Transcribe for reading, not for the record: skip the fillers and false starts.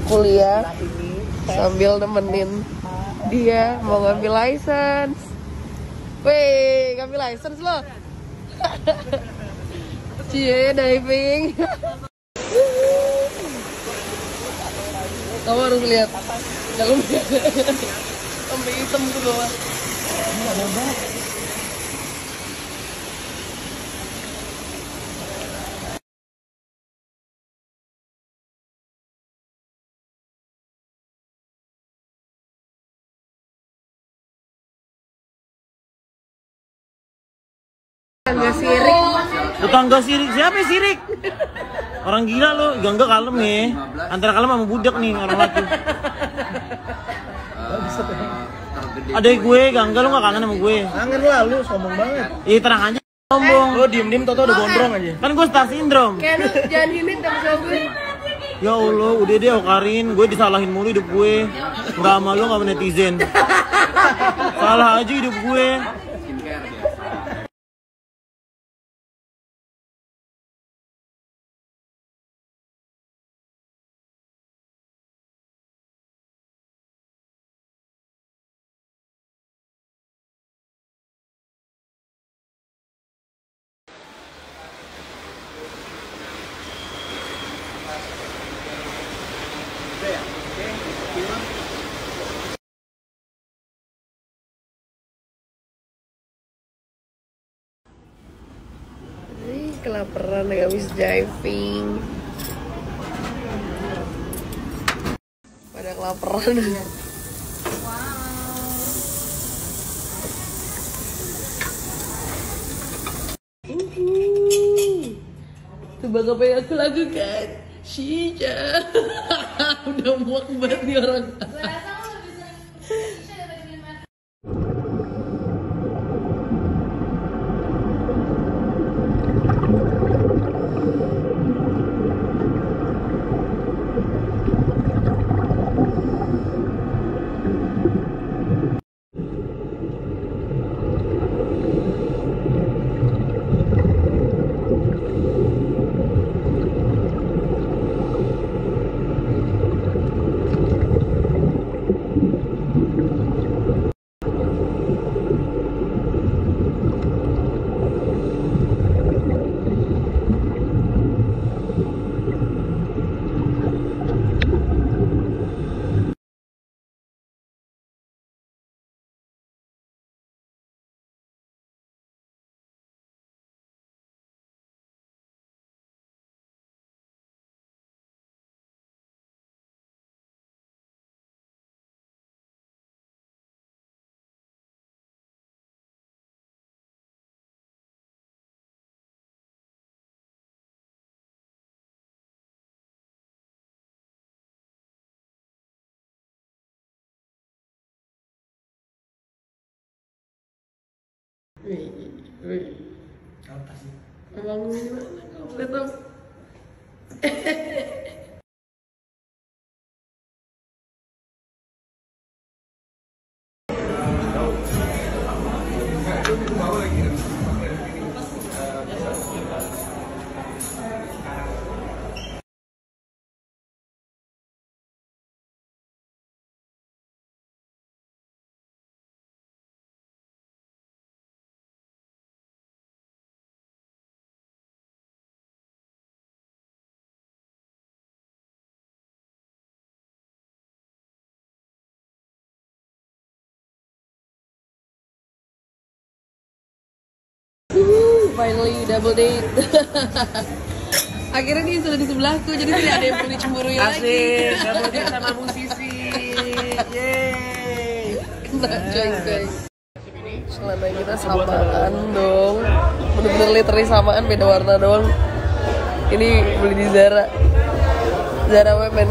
kuliah sambil nemenin dia mau ngambil license. Wih, ngambil license loh. Cie, diving. Kamu harus lihat dalamnya. Sampai hitam ke bawah. Ini ada banget. Tetangga sirik. Tetangga sirik? Siapa yang sirik? Orang gila lo, Gangga kalem nih. Antara kalem sama budak nih orang laki. Adek gue, Gangga lo gak kangen sama gue? Kangen lah lu, sombong banget. Ih tenang aja, sombong. Lo diem-diem tau udah gondrong aja. Kan gue star syndrome. Kayak lu jangan himit sama cowok gue. Ya Allah, udah deh Okarin, gue disalahin mulu hidup gue. Gak sama lo, gak sama netizen. Salah aja hidup gue. Kelaparan gak habis diving. Pada kelaparan. Tebak apa yang aku lakukan? Shisha. Udah muak banget nih orang. Apa sih? Emang gimana kalau tetap finally double date. Akhirnya dia sudah di sebelahku, jadi tidak ada yang perlu dicemburui lagi. Asik, double date sama musisi. Yeay. Nah, coy. Celana kita samaan dong. Bener-bener literally samaan, beda warna doang. Ini beli di Zara. Zara Women.